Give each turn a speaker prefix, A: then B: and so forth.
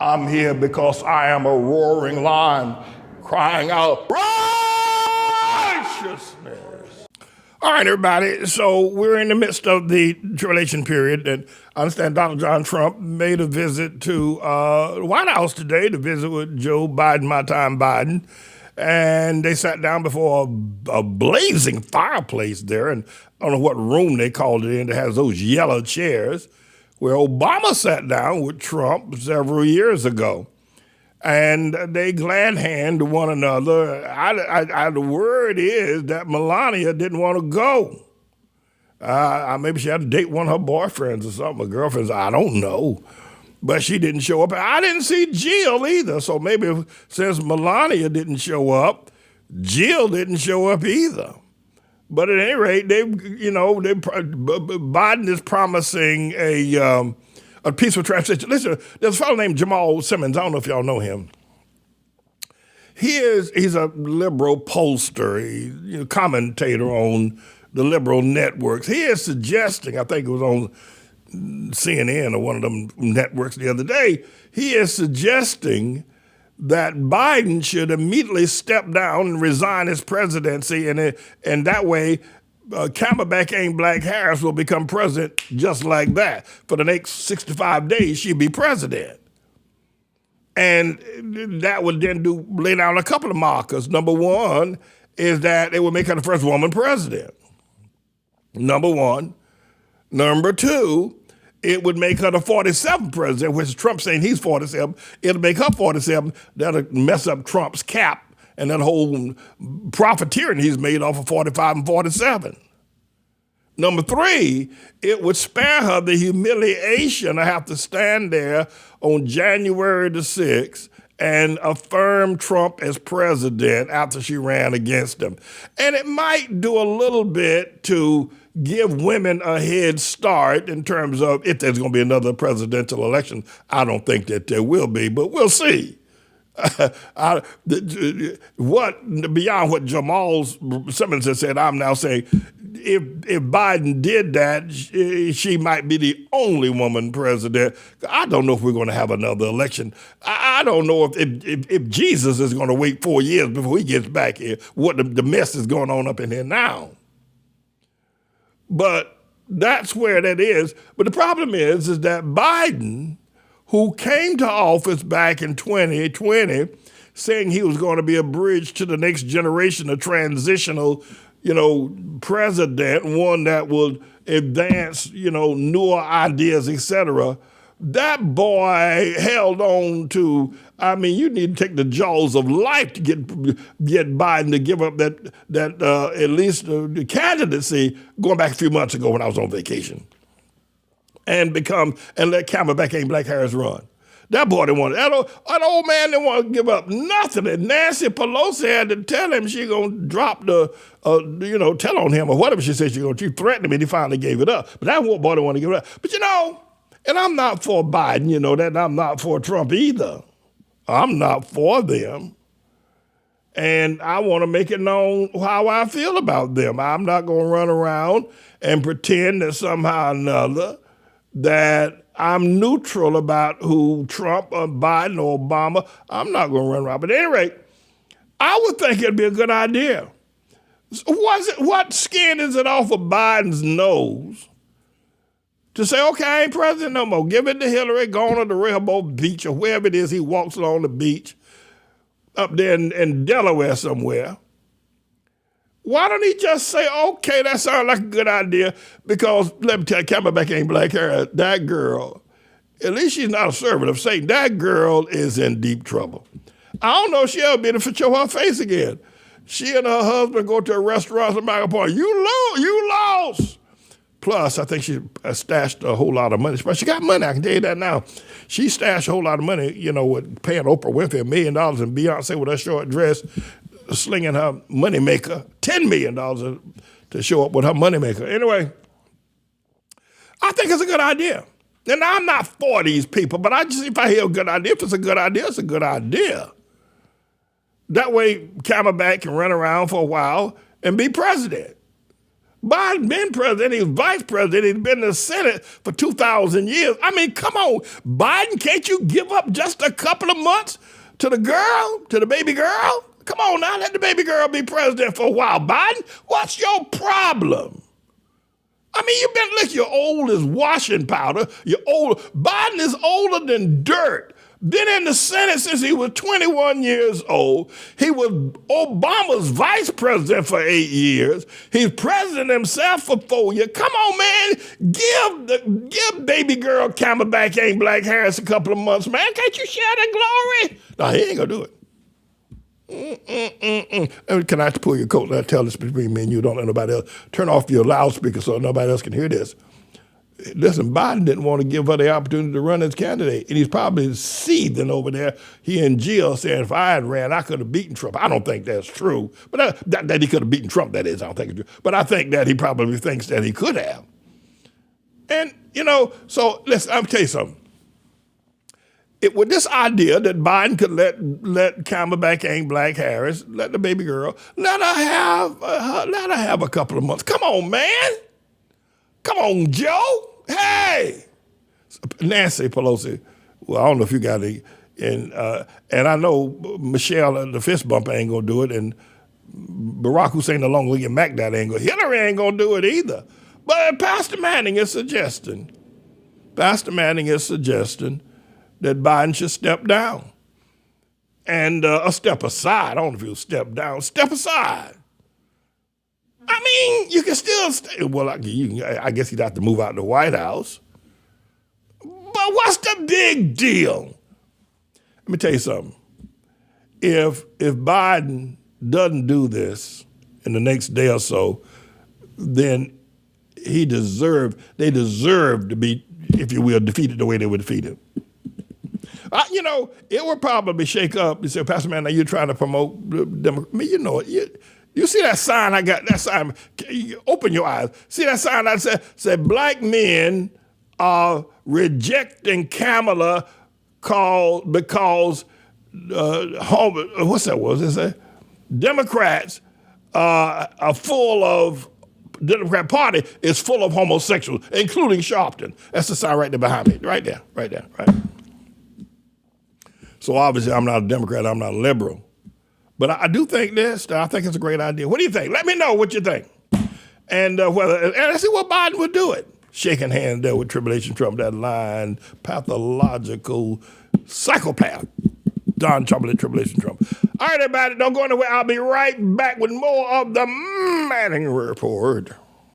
A: I'm here because I am a roaring lion crying out righteousness. All right, everybody. So we're in the midst of the tribulation period, and I understand Donald John Trump made a visit to the White House today to visit with Joe Biden, my time Biden, and they sat down before a blazing fireplace there, and I don't know what room they called it in that has those yellow chairs, where Obama sat down with Trump several years ago. And they glad hand to one another. The word is that Melania didn't want to go. Maybe she had to date one of her boyfriends or something, or girlfriends, I don't know. But she didn't show up. I didn't see Jill either, so maybe since Melania didn't show up, Jill didn't show up either. But at any rate, Biden is promising a peaceful transition. Listen, there's a fellow named Jamal Simmons. I don't know if y'all know him. He's a liberal pollster, he's a commentator on the liberal networks. He is suggesting, I think it was on CNN or one of them networks the other day, he is suggesting that Biden should immediately step down and resign his presidency, and that way Camelback ain't Black Harris will become president just like that. For the next 65 days, she'll be president. And that would then lay down a couple of markers. Number one is that it would make her the first woman president. Number one. Number two, it would make her the 47th president, which is Trump saying he's 47. It'll make her 47. That'll mess up Trump's cap and that whole profiteering he's made off of 45 and 47. Number three, it would spare her the humiliation to have to stand there on January the 6th and affirm Trump as president after she ran against him. And it might do a little bit to give women a head start in terms of if there's going to be another presidential election. I don't think that there will be, but we'll see. Beyond what Jamal Simmons has said, I'm now saying if Biden did that, she might be the only woman president. I don't know if we're going to have another election. I don't know if Jesus is going to wait 4 years before he gets back here. What the mess is going on up in here now. But that's where that is. But the problem is that Biden, who came to office back in 2020 saying he was going to be a bridge to the next generation, a transitional, president, one that would advance, newer ideas, et cetera. That boy held on to, you need to take the jaws of life to get Biden to give up that at least the candidacy going back a few months ago when I was on vacation. And let Camelback ain't Black Harris run. That boy didn't want it. That old man didn't want to give up nothing. And Nancy Pelosi had to tell him she going to drop tell on him or whatever she said she going to. She threatened him and he finally gave it up. But that boy didn't want to give it up. But and I'm not for Biden, that I'm not for Trump either. I'm not for them. And I want to make it known how I feel about them. I'm not going to run around and pretend that somehow or another that I'm neutral about who Trump or Biden or Obama. I'm not going to run around. But at any rate, I would think it'd be a good idea. What skin is it off of Biden's nose to say, okay, I ain't president no more. Give it to Hillary, go on to the Rehoboth Beach or wherever it is he walks along the beach up there in Delaware somewhere. Why don't he just say, okay, that sounds like a good idea? Because let me tell you, Camelback ain't Black Harris. That girl, at least she's not a servant of Satan. That girl is in deep trouble. I don't know if she'll be able to show her face again. She and her husband go to a restaurant and make a point. You lost. Plus, I think she stashed a whole lot of money. But she got money, I can tell you that now. She stashed a whole lot of money, with paying Oprah Winfrey $1 million and Beyonce with her short dress, slinging her moneymaker, $10 million to show up with her moneymaker. Anyway, I think it's a good idea. And I'm not for these people, but if I hear a good idea, if it's a good idea, it's a good idea. That way, Camelback can run around for a while and be president. Biden been president, he was vice president, he's been in the Senate for 2,000 years. I mean, come on, Biden, can't you give up just a couple of months to the girl, to the baby girl? Come on now, let the baby girl be president for a while. Biden, what's your problem? I mean, look, you're old as washing powder. You're old. Biden is older than dirt. Been in the Senate since he was 21 years old. He was Obama's vice president for 8 years. He's president himself for 4 years. Come on, man. Give baby girl Camelback ain't Black Harris a couple of months, man. Can't you share the glory? No, he ain't gonna do it. Can I pull your coat and I tell this between me and you? Don't let nobody else. Turn off your loudspeaker so nobody else can hear this. Listen, Biden didn't want to give her the opportunity to run as candidate, and he's probably seething over there. He in jail saying, if I had ran, I could have beaten Trump. I don't think that's true, but that he could have beaten Trump, that is, I don't think it's true. But I think that he probably thinks that he could have. And, so listen, I'll tell you something. With this idea that Biden could let Camelback ain't Black Harris, let the baby girl, let her have a couple of months. Come on, man. Come on, Joe. Hey. Nancy Pelosi, well, I don't know if you got it. And I know Michelle, the fist bump, ain't going to do it. And Barack Hussein, the long legged Mac, that ain't going to. Hillary ain't going to do it either. But Pastor Manning is suggesting that Biden should step down and step aside. I don't know if he'll step down. Step aside. I mean, you can still stay. Well, I guess he'd have to move out of the White House. But what's the big deal? Let me tell you something. If Biden doesn't do this in the next day or so, then they deserve to be, if you will, defeated the way they were defeated. It would probably shake up. You say, Pastor Man, now you're trying to promote Democrats. I mean, you see that sign I got? That sign, open your eyes. See that sign I said black men are rejecting Kamala because what's that was? It say Democrats are full of, the Democrat Party is full of homosexuals, including Sharpton. That's the sign right there behind me. Right there. So obviously I'm not a Democrat, I'm not a liberal. But I do think this, I think it's a great idea. What do you think? Let me know what you think. And I see what Biden would do it. Shaking hands there with Tribulation Trump, that lying, pathological psychopath. Don Tribulation Trump. All right, everybody, don't go anywhere. I'll be right back with more of the Manning Report.